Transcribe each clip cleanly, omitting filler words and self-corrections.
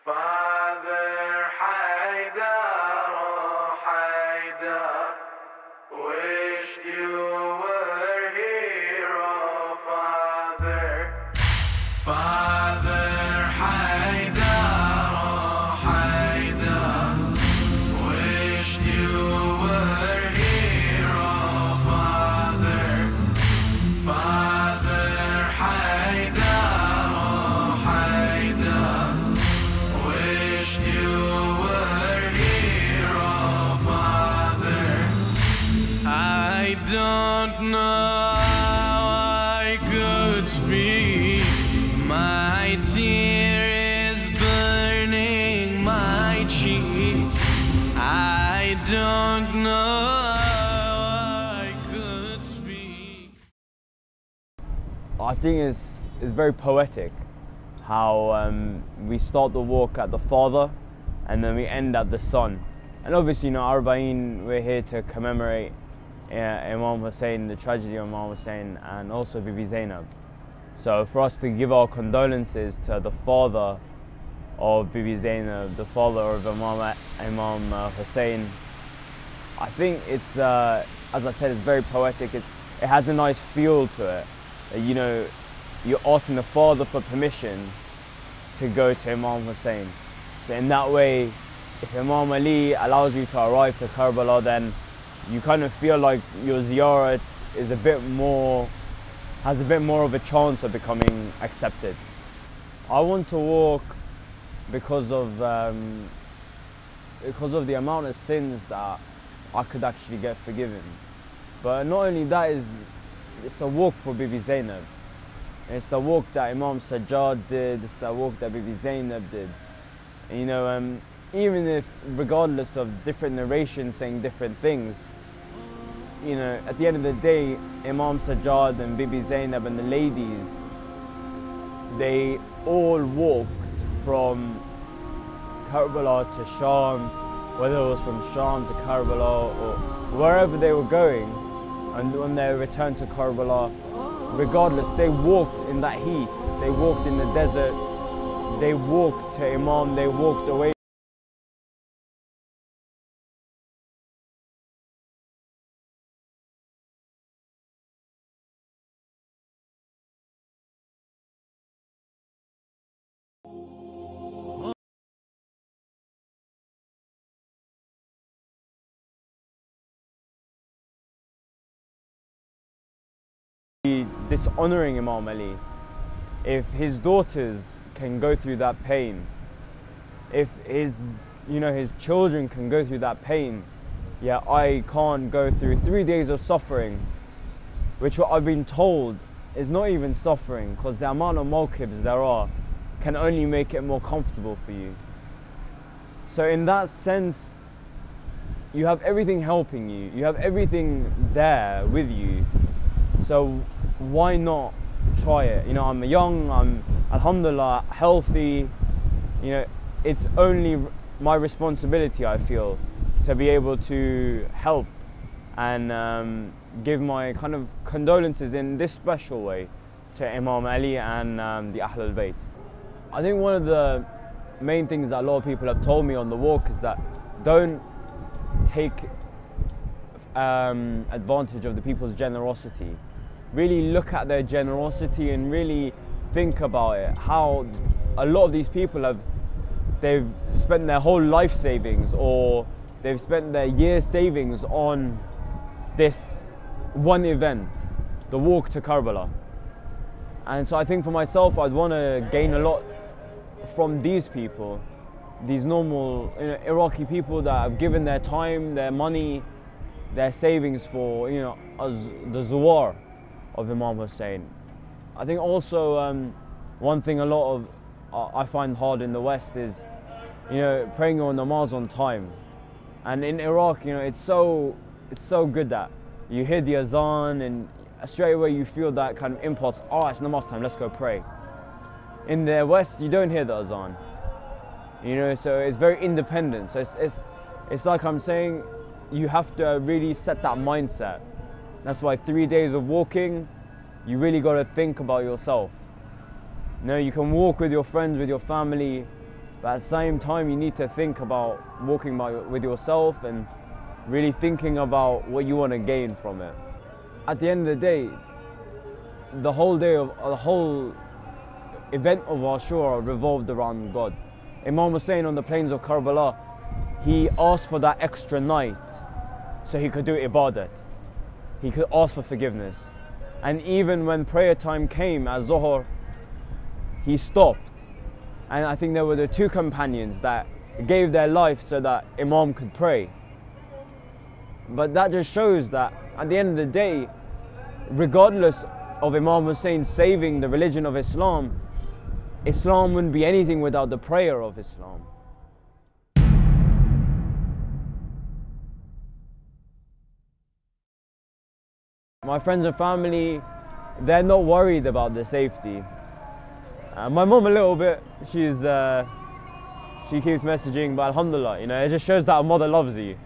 Father Haidar, oh Haidar, wished you were here, oh Father. Father Haidar, oh Haidar, wished you were here, oh Father. Father Haidar, oh Haidar, wished you were here, oh Father. I don't know how I could speak. My tear is burning my cheek. I don't know how I could speak. I think it's very poetic how we start the walk at the Father and then we end at the Son. And obviously, Arbaeen, we're here to commemorate Imam Hussein, the tragedy of Imam Hussein, and also Bibi Zainab. So for us to give our condolences to the father of Bibi Zainab, the father of Imam Hussein, I think it's, as I said, it's very poetic. It has a nice feel to it. You're asking the father for permission to go to Imam Hussein. So in that way, if Imam Ali allows you to arrive to Karbala, then you kind of feel like your Zyarah is has a bit more of a chance of becoming accepted. I want to walk because of the amount of sins that I could actually get forgiven. But not only that, it's the walk for Bibi Zainab. It's the walk that Imam Sajjad did, it's the walk that Bibi Zainab did. Even if, regardless of different narrations saying different things, at the end of the day, Imam Sajjad and Bibi Zainab and the ladies, they all walked from Karbala to Sham, whether it was from Sham to Karbala or wherever they were going, and when they returned to Karbala, regardless, they walked in that heat, they walked in the desert, they walked to Imam, they walked away. Dishonoring Imam Ali. If his daughters can go through that pain, if his children can go through that pain, yeah, I can't go through 3 days of suffering, which what I've been told is not even suffering, because the amount of mawqibs there are can only make it more comfortable for you. So in that sense, you have everything helping you, you have everything there with you. So why not try it? I'm young, I'm alhamdulillah healthy. It's only my responsibility, I feel, to be able to help and give my kind of condolences in this special way to Imam Ali and the Ahlul Bayt. I think one of the main things that a lot of people have told me on the walk is that don't take advantage of the people's generosity. Really look at their generosity and really think about it. How a lot of these people they've spent their whole life savings, or they've spent their year savings on this one event, the walk to Karbala. And so I think for myself, I'd want to gain a lot from these people, these normal Iraqi people that have given their time, their money, their savings for the Zuwar of Imam Hussein. I think also one thing I find hard in the West is praying your namaz on time. And in Iraq, it's so good that you hear the azan and straight away you feel that kind of impulse, oh, it's namaz time, let's go pray. In the West, you don't hear the azan, so it's very independent. So it's like I'm saying, you have to really set that mindset. That's why 3 days of walking, you really got to think about yourself. You can walk with your friends, with your family, but at the same time you need to think about walking with yourself and really thinking about what you want to gain from it. At the end of the day, the whole event of Ashura revolved around God. Imam Hussein on the plains of Karbala, he asked for that extra night so he could do ibadat. He could ask for forgiveness. And even when prayer time came at Zuhr, he stopped. And I think there were the two companions that gave their life so that Imam could pray. But that just shows that at the end of the day, regardless of Imam Hussein saving the religion of Islam, Islam wouldn't be anything without the prayer of Islam. My friends and family, they're not worried about the safety. My mum a little bit, she keeps messaging, but alhamdulillah, you know, it just shows that a mother loves you.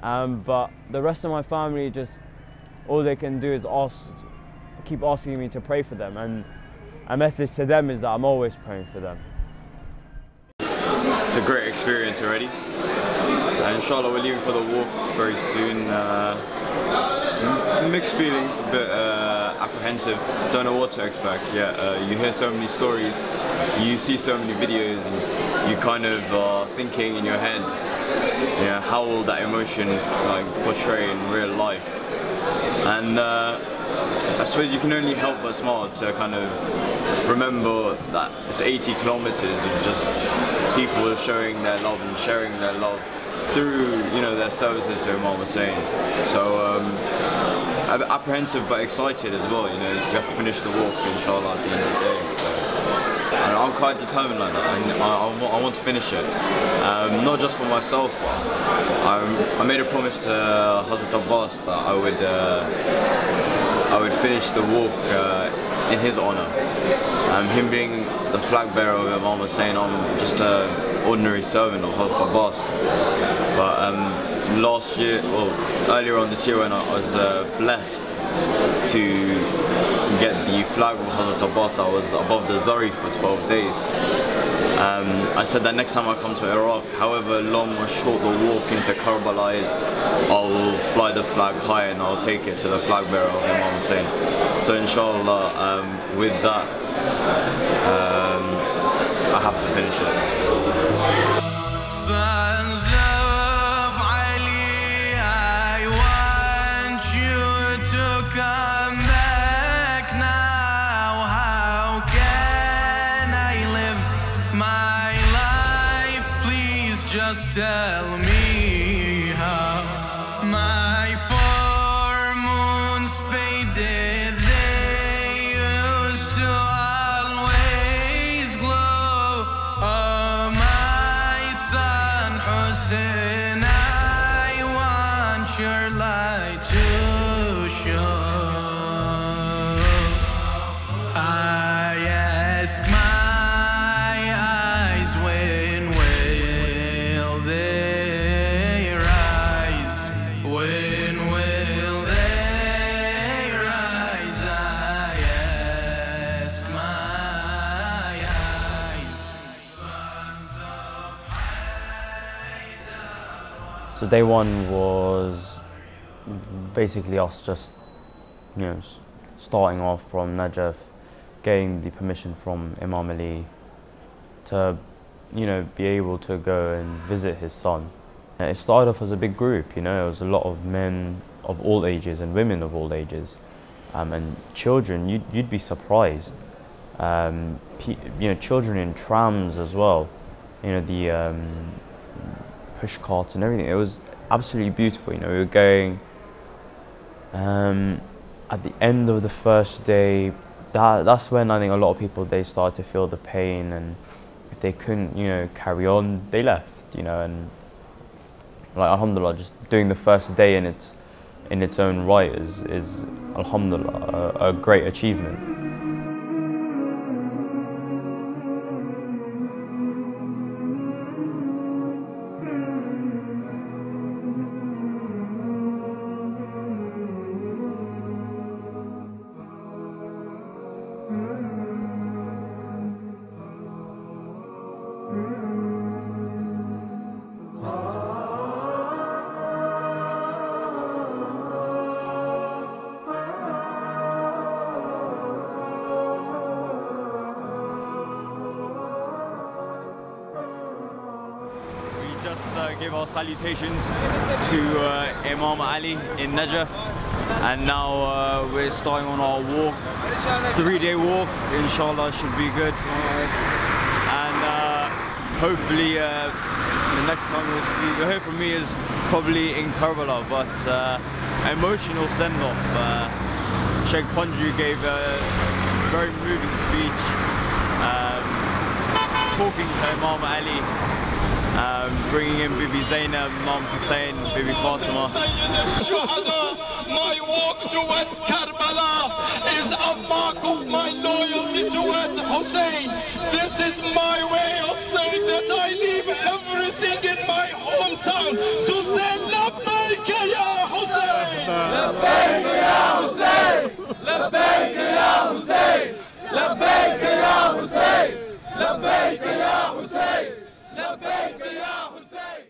But the rest of my family, just all they can do is keep asking me to pray for them, and a message to them is that I'm always praying for them. It's a great experience already. Inshallah, we're leaving for the walk very soon. Mixed feelings, a bit apprehensive, don't know what to expect. You hear so many stories, you see so many videos, and you kind of are thinking in your head, how will that emotion portray in real life? And I suppose you can only help but smile to kind of remember that it's 80 kilometers of just people showing their love and sharing their love through, their services to Imam Hussein. So apprehensive but excited as well. You have to finish the walk, inshallah, at the end of the day. So, I'm quite determined like that. I want to finish it. Not just for myself, but I made a promise to Hazrat Abbas that I would finish the walk in his honor. Him being the flag bearer of Imam Hussein, I'm just an ordinary servant of Hazrat Abbas. But last year, earlier on this year, when I was blessed to get the flag of Hazrat Abbas that was above the Zyarah for 12 days, I said that next time I come to Iraq, however long or short the walk into Karbala is, I will fly the flag high and I'll take it to the flag bearer of Imam Hussein. So inshallah, with that, I have to finish it. Sons of Ali, I want you to come back now. How can I live my life? Please just tell me how. My 4 moons faded, they used to always glow. Oh, my son Hussein, I want your light to show. I ask my eyes, when will they rise? When will they rise? I ask my eyes. Sons of Haidar. So day one was basically us just, starting off from Najaf, getting the permission from Imam Ali to, be able to go and visit his son. It started off as a big group, it was a lot of men of all ages and women of all ages, and children. You'd be surprised. Children in trams as well. The push carts and everything. It was absolutely beautiful. We were going. At the end of the first day, that's when I think a lot of people, they started to feel the pain, and if they couldn't, carry on, they left. And alhamdulillah, just doing the first day in its own right is alhamdulillah a great achievement. just gave our salutations to Imam Ali in Najaf, and now we're starting on our walk, 3-day walk. Inshallah, should be good, and hopefully the next time you'll hear from me is probably in Karbala, but emotional send-off. Sheikh Panju gave a very moving speech, talking to Imam Ali, bringing in Bibi Zainab, Imam Hussein, Bibi Fatima. My walk towards Karbala is a mark of my loyalty towards Hussein. This is my way of saying that I leave everything in my hometown to say Labbaik ya Hussein! Labbaik ya Hussein! Labbaik ya Hussein! Labbaik ya Hussein! Labbaik ya Hussein! Labbaik ya Hussein!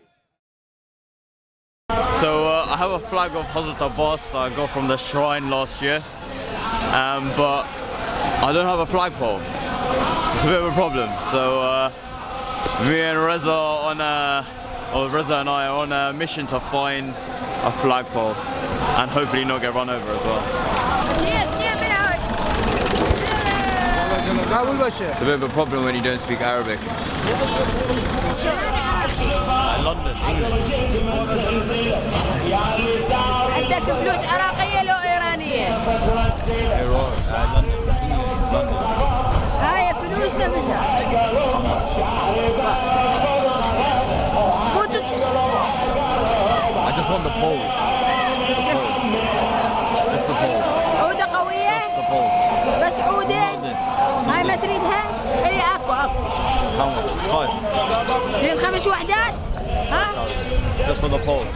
So I have a flag of Hazrat Abbas that I got from the shrine last year, but I don't have a flagpole. So it's a bit of a problem. So me and Reza and I are on a mission to find a flagpole and hopefully not get run over as well. It's a bit of a problem when you don't speak Arabic. London, England. عندك فلوس عراقية لو إيرانية؟ London. هاي فلوس نفسها. I just want the pole. Just the pole. عودة قوية؟ Just the pole. بس عودة؟ هاي ما تريدها؟ اي عفوا. How much? 5. تريد 5 وحدات؟ ها؟ Just for the pole.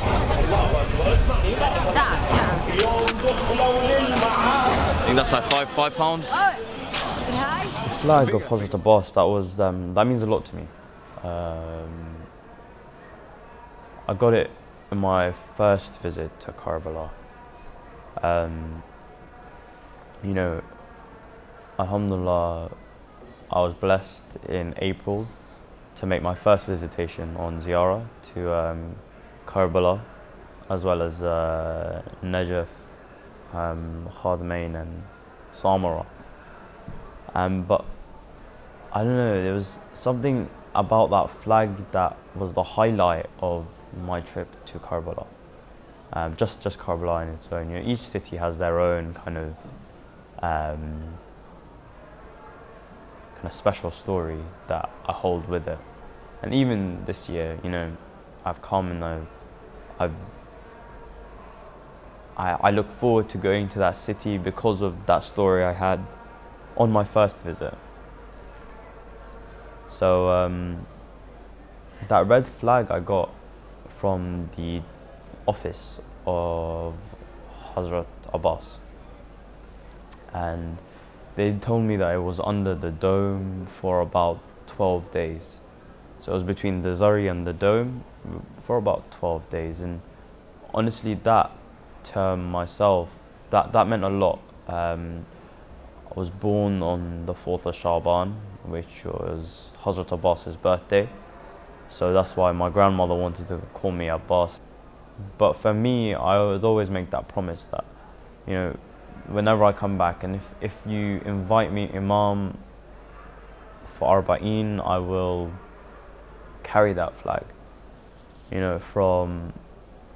تعال تعال. I think that's like £5. هاي؟ The flag of Hazrat Abbas, that means a lot to me. I got it in my first visit to Karbala. You know, Alhamdulillah, I was blessed in April to make my first visitation on Zyarah to Karbala, as well as Najaf, HOTBIRD and Zyarah. But I don't know, there was something about that flag that was the highlight of my trip to Karbala. Just Karbala in its own. You know, each city has their own kind of special story that I hold with it. And even this year, you know, I've come and I look forward to going to that city because of that story I had on my first visit. So that red flag I got from the office of Hazrat Abbas, and they told me that it was under the dome for about 12 days. So it was between the Zari and the dome for about 12 days. And honestly, that term myself, that meant a lot. I was born on the 4th of Shaban, which was Hazrat Abbas's birthday. So that's why my grandmother wanted to call me Abbas. But for me, I would always make that promise that, you know, whenever I come back, and if you invite me Imam for Arbaeen, I will carry that flag, you know, from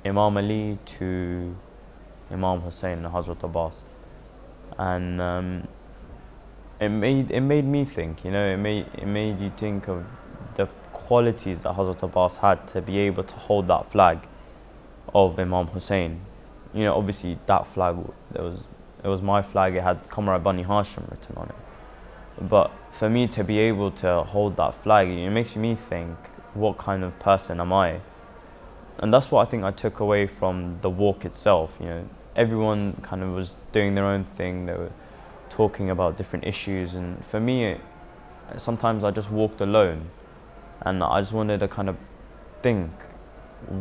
Imam Ali to Imam Hussein and Hazrat Abbas. And it made me think, you know, it made you think of the qualities that Hazrat Abbas had to be able to hold that flag of Imam Hussein. You know, obviously that flag, it was my flag, it had Comrade Bani Hashim written on it. But for me to be able to hold that flag, it makes me think, what kind of person am I? And that's what I think I took away from the walk itself. You know, everyone kind of was doing their own thing, they were talking about different issues, and for me, sometimes I just walked alone, and I just wanted to kind of think,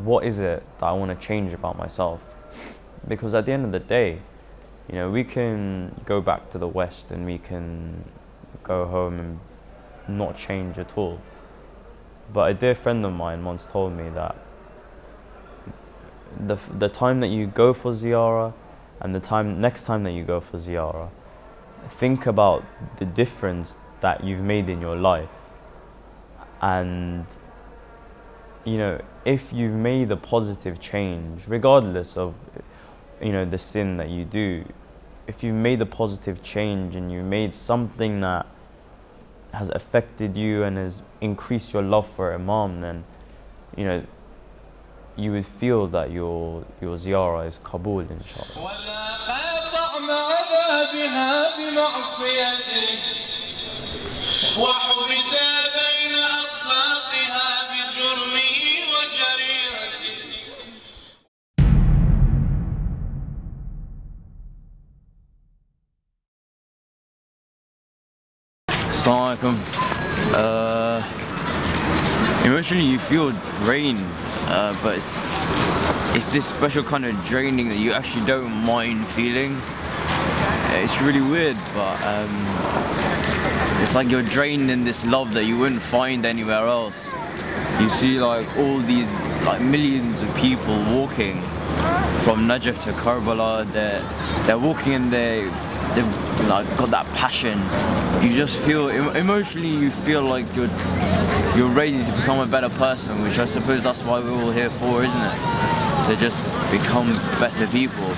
what is it that I want to change about myself? Because at the end of the day, you know, we can go back to the West and we can go home and not change at all. But a dear friend of mine once told me that the time that you go for Zyarah and the next time that you go for Zyarah, think about the difference that you've made in your life. And you know, if you've made a positive change, regardless of, you know, the sin that you do, if you've made a positive change and you made something that has affected you and has increased your love for Imam, then, you know, you would feel that your Zyarah is Qabul, inshallah. Assalamu alaikum. Emotionally you feel drained, but it's this special kind of draining that you actually don't mind feeling. It's really weird, but it's like you're drained in this love that you wouldn't find anywhere else. You see like all these like millions of people walking from Najaf to Karbala. They're walking and they've like got that passion. You just feel emotionally, you feel like you're ready to become a better person, which I suppose that's why we're all here for, isn't it? To just become better people.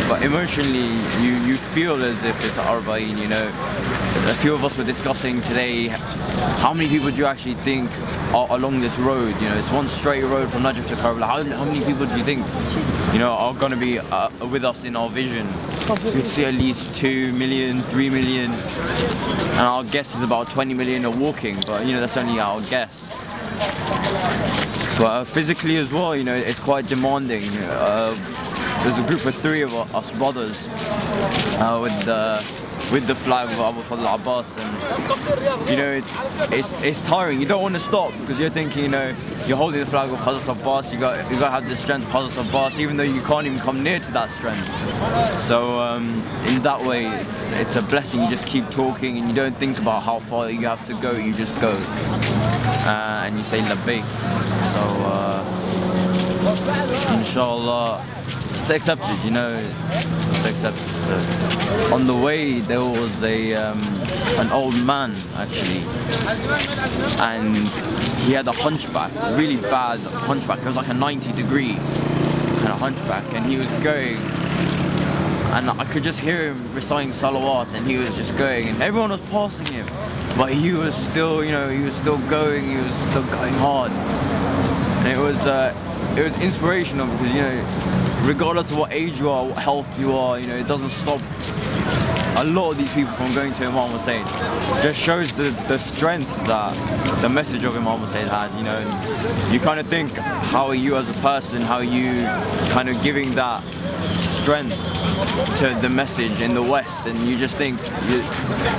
But emotionally, you feel as if it's Arbaeen, you know. A few of us were discussing today, how many people do you actually think are along this road? You know, it's one straight road from Najaf to Karbala. How many people do you think, you know, are going to be with us in our vision? You'd see at least 2 million, 3 million, and our guess is about 20 million are walking, but you know, that's only our guess. But physically as well, you know, it's quite demanding. There's a group of 3 of us brothers with the flag of Abbas, and you know, it's tiring. You don't want to stop because you're thinking, you know, you're holding the flag of Hazrat Abbas. You got to have the strength of Hazrat Abbas, even though you can't even come near to that strength. So in that way, it's a blessing. You just keep talking and you don't think about how far you have to go. You just go and you say labbaik. So inshallah, it's accepted, you know, it's accepted. So on the way there was an old man actually, and he had a hunchback, really bad hunchback. It was like a 90-degree kind of hunchback, and he was going, and I could just hear him reciting salawat, and he was just going, and everyone was passing him, but he was still, you know, he was still going hard, and it was inspirational because, you know, regardless of what age you are, what health you are, you know, it doesn't stop a lot of these people from going to Imam Hussein. It just shows the strength that the message of Imam Hussein had, you know. And you kind of think, how are you as a person, how are you kind of giving that strength to the message in the West, and you just think,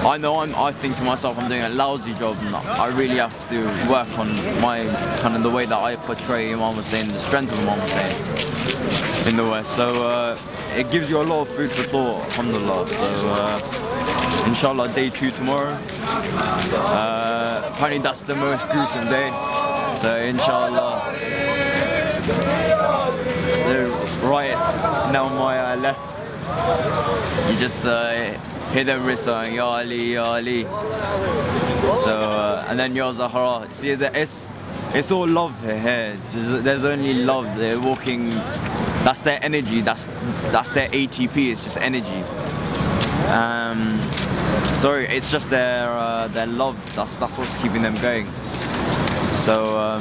I think to myself, I'm doing a lousy job, and I really have to work on my kind of the way that I portray Imam Hussein, the strength of Imam Hussein in the West. So it gives you a lot of food for thought, alhamdulillah. So inshallah, day 2 tomorrow. Apparently that's the most gruesome day. So inshallah. So right now on my left, you just hear them reciting Ya Ali, Ya Ali. So and then Ya Zahra. See, it's all love here. There's only love. They're walking. That's their energy. That's their ATP. It's just energy. Sorry, it's just their love. That's what's keeping them going. So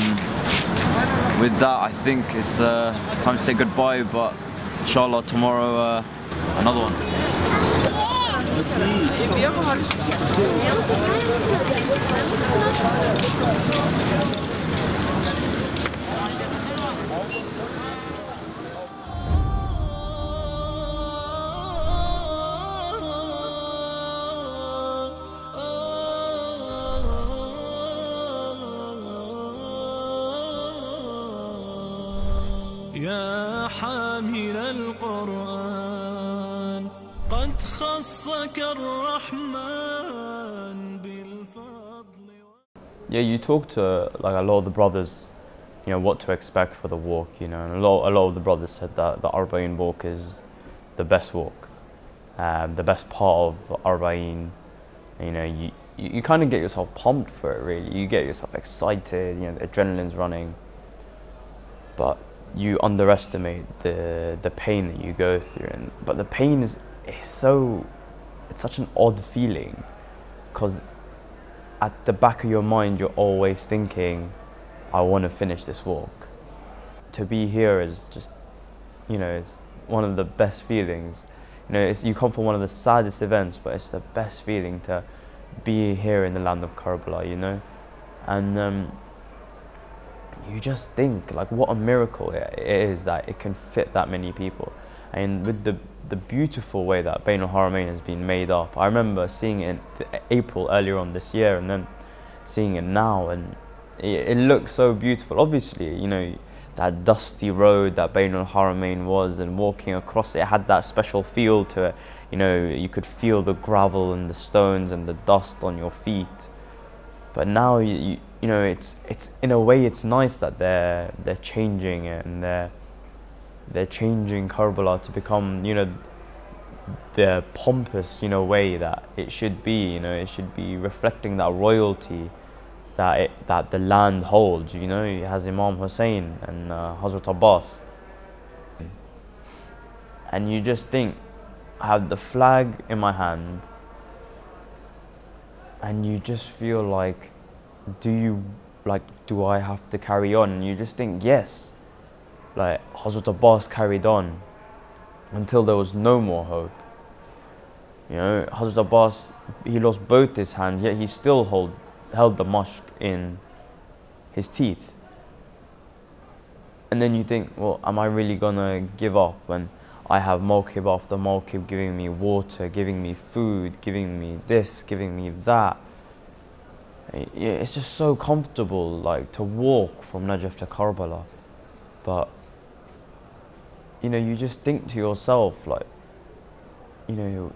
with that, I think it's time to say goodbye. But inshallah, tomorrow another one. يا حامل القرآن قد خصك الرحمن بالفضل. yeah, you talk to like a lot of the brothers, you know, what to expect for the walk, you know, and a lot of the brothers said that the Arbaeen walk is the best walk, the best part of Arbaeen. You know, you kind of get yourself pumped for it, really. You get yourself excited, you know, the adrenaline's running, but you underestimate the pain that you go through. But the pain is it's such an odd feeling, because at the back of your mind you're always thinking, I want to finish this walk. To be here is just, you know, it's one of the best feelings. You know, you come from one of the saddest events, but it's the best feeling to be here in the land of Karbala, you know. And you just think, like, what a miracle it is that it can fit that many people. And with the beautiful way that Bain al-Haramain has been made up. I remember seeing it in April earlier on this year, and then seeing it now, and it looks so beautiful. Obviously, you know, that dusty road that Bain al-Haramain was, and walking across it had that special feel to it. You know, you could feel the gravel and the stones and the dust on your feet. But now, you know, it's in a way it's nice that they're changing it, and they're changing Karbala to become, you know, the pompous, you know, way that it should be. You know, it should be reflecting that royalty that the land holds. You know, it has Imam Hussein and Hazrat Abbas, and you just think, I have the flag in my hand, and you just feel like, do I have to carry on? And you just think, yes. Like, Hazrat Abbas carried on until there was no more hope. You know, Hazrat Abbas, he lost both his hands, yet he still held the mashq in his teeth. And then you think, well, am I really gonna give up when I have mawqib after mawqib giving me water, giving me food, giving me this, giving me that? It's just so comfortable, like, to walk from Najaf to Karbala. But, you know, you just think to yourself, like, you know,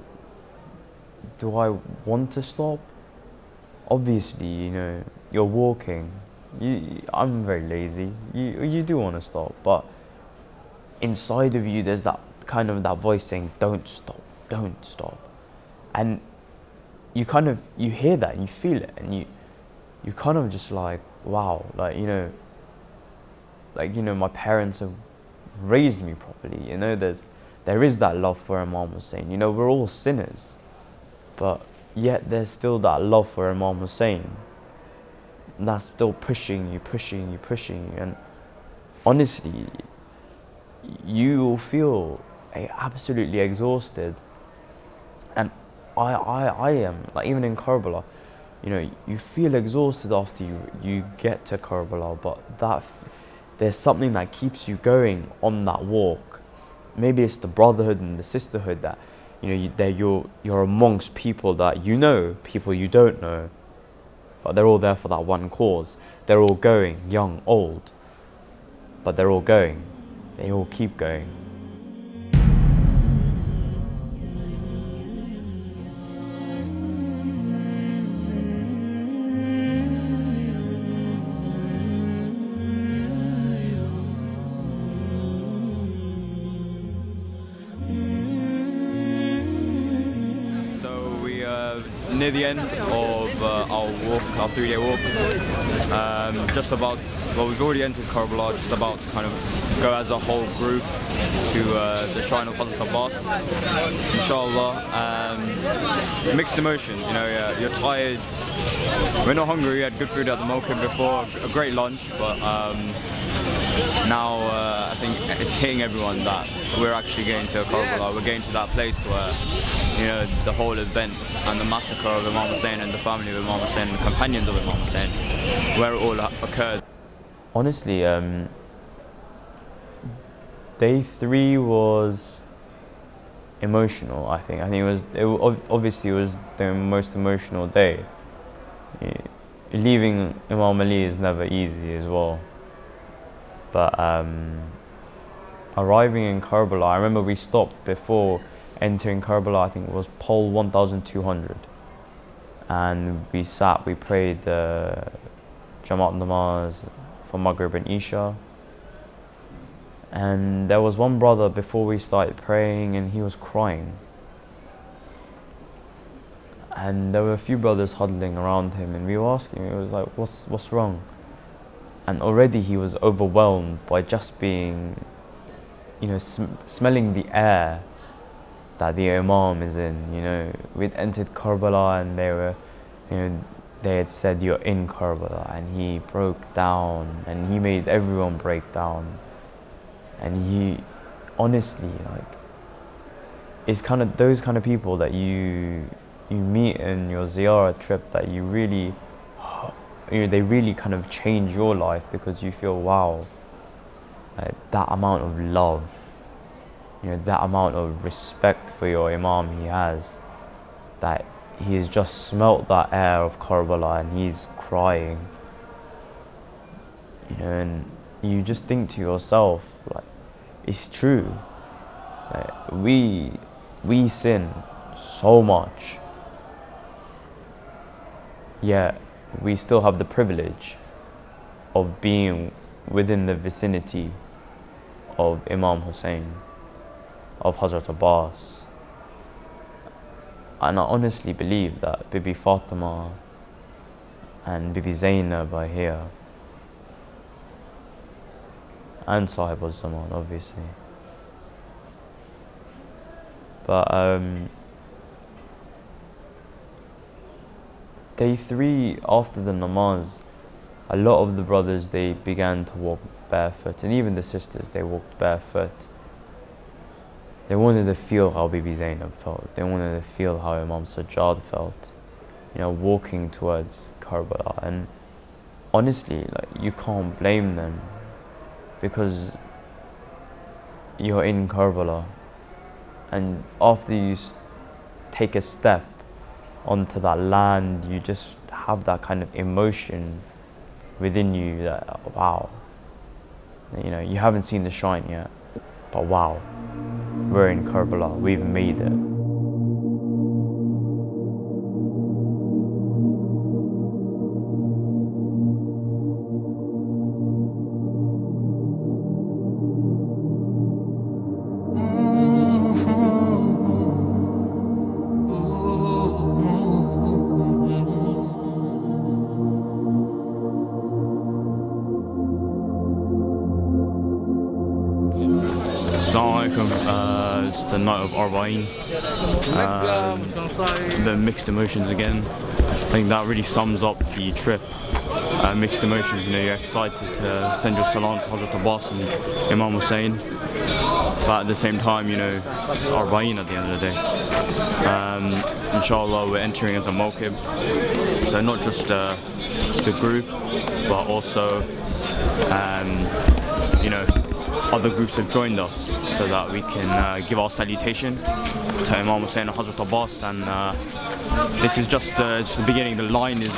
do I want to stop? Obviously, you know, you're walking. I'm very lazy. You do want to stop, but inside of you, there's that kind of that voice saying, "Don't stop, don't stop," and you hear that and you feel it, and you kind of just like, wow, like, you know, my parents have raised me properly. You know, there is that love for Imam Hussein. You know, we're all sinners, but yet there's still that love for Imam Hussein. And that's still pushing you, and honestly, you will feel absolutely exhausted. And I am, like, even in Karbala, you know, you feel exhausted after you get to Karbala, but there's something that keeps you going on that walk. Maybe it's the brotherhood and the sisterhood that, you know, you're amongst people that you know, people you don't know, but they're all there for that one cause. They're all going, young, old, but they're all going. They all keep going. Near the end of our walk, our 3-day walk, we've already entered Karbala, just about to kind of go as a whole group to the shrine of Hazrat Abbas, inshallah. Mixed emotions, you know, you're tired, we're not hungry, we had good food at the Mawqib before, a great lunch, but now I think it's hitting everyone that we're actually going to Karbala. We're going to that place where, you know, the whole event and the massacre of Imam Hussein and the family of Imam Hussein and the companions of Imam Hussein, where it all occurred. Honestly, day 3 was emotional. I think obviously it was the most emotional day. Leaving Imam Ali is never easy as well. But arriving in Karbala, I remember we stopped before entering Karbala. I think it was pole 1200, and we prayed Jamaat namaz for Maghrib and Isha. And there was one brother before we started praying and he was crying. And there were a few brothers huddling around him and we were asking him, it was like, what's wrong? And already he was overwhelmed by just being, you know, smelling the air that the Imam is in. You know, we'd entered Karbala and they were, you know, they had said you're in Karbala, and he broke down and he made everyone break down. And he, honestly, like, it's kind of those kind of people that you meet in your Zyarah trip that you really, you know, they really kind of change your life, because you feel, wow, like, that amount of love, you know, that amount of respect for your Imam he has, that he's just smelt that air of Karbala and he's crying, you know, and you just think to yourself, like, it's true, like, we sin so much, yet we still have the privilege of being within the vicinity of Imam Hussein, of Hazrat Abbas. And I honestly believe that Bibi Fatima and Bibi Zainab are here, and Sahib al-Zaman, obviously. But day 3, after the namaz, a lot of the brothers, they began to walk barefoot, and even the sisters, they walked barefoot. They wanted to feel how Bibi Zainab felt. They wanted to feel how Imam Sajjad felt, you know, walking towards Karbala. And honestly, like, you can't blame them, because you're in Karbala, and after you take a step onto that land, you just have that kind of emotion within you that, wow, you know, you haven't seen the shrine yet, but wow, we're in Karbala, we've made it. It's the night of Arbaeen, the mixed emotions again. I think that really sums up the trip. Mixed emotions, you know, you're excited to send your salam to Hazrat Abbas and Imam Hussein, but at the same time, you know, it's Arbaeen at the end of the day. Inshallah, we're entering as a mawqib, so not just the group, but also, you know, other groups have joined us so that we can give our salutation to Imam Hussein and Hazrat Abbas. And this is just the beginning. The line is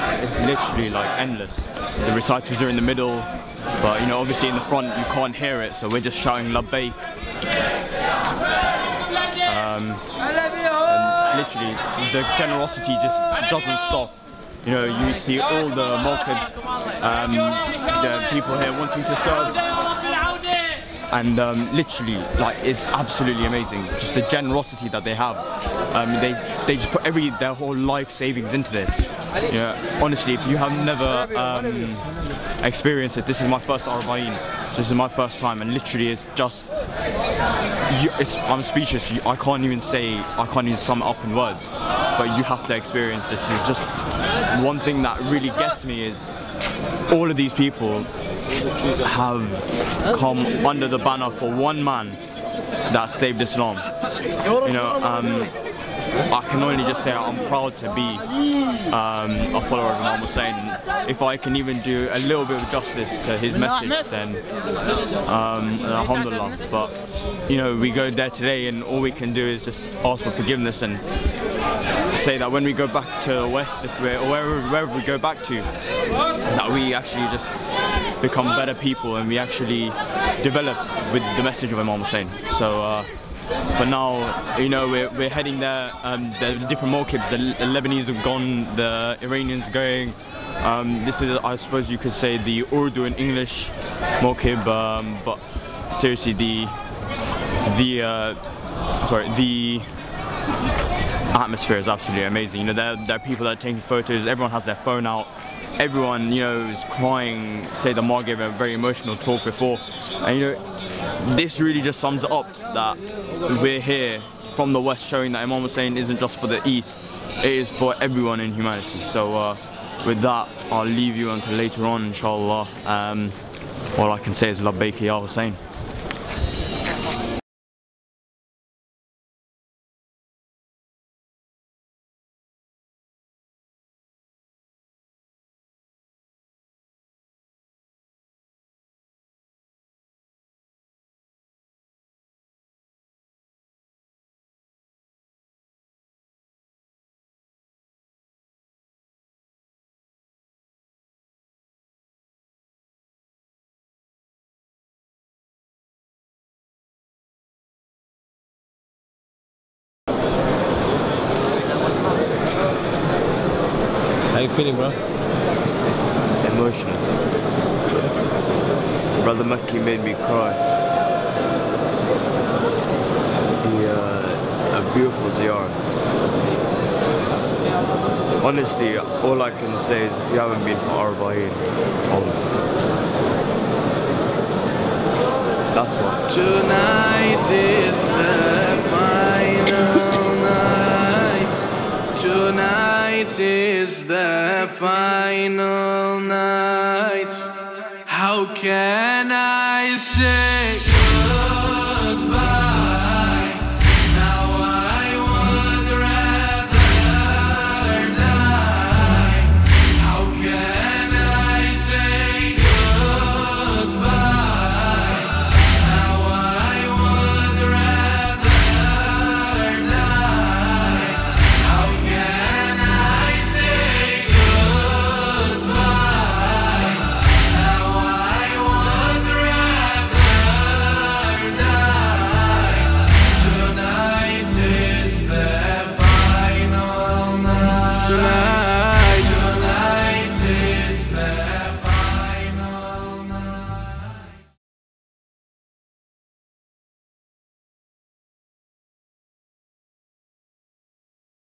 literally like endless. The recitals are in the middle, but you know, obviously in the front you can't hear it, so we're just shouting labbaik. And literally the generosity just doesn't stop. You know, you see all the mawqibs, the people here wanting to serve. And literally, like, it's absolutely amazing. Just the generosity that they have. They just put their whole life savings into this. You know, honestly, if you have never experienced it, this is my first Arbaeen. So this is my first time, and literally, it's just, I'm speechless. I can't even sum it up in words. But you have to experience this. It's just one thing that really gets me is all of these people have come under the banner for one man that saved Islam. You know, I can only just say I'm proud to be a follower of Imam Hussein. If I can even do a little bit of justice to his message, then alhamdulillah. But you know, we go there today and all we can do is just ask for forgiveness and say that when we go back to the West, or wherever we go back to, that we actually just become better people and we actually develop with the message of Imam Hussein. So for now, you know, we're heading there. The different mawqibs, the Lebanese have gone, the Iranians going, This is, I suppose you could say, the Urdu and English mawqib, but seriously, the atmosphere is absolutely amazing. You know, there are people that are taking photos. Everyone has their phone out. Everyone, you know, is crying. Say the Mar gave a very emotional talk before, and you know, this really just sums it up that we're here from the West, showing that Imam Hussein isn't just for the East, it is for everyone in humanity. So with that, I'll leave you until later on, inshallah. All I can say is Labbaik ya Hussein. How you feeling, bro? Emotional. Brother Makki made me cry. A beautiful Zyarah. Honestly, all I can say is if you haven't been for Arbaeen, that's what. Tonight is the final night. Tonight is the final night. How can I say goodbye? Now I would rather die. How can I say goodbye? Now I would rather die. How can I say goodbye? Now I would rather die. Tonight is the final night.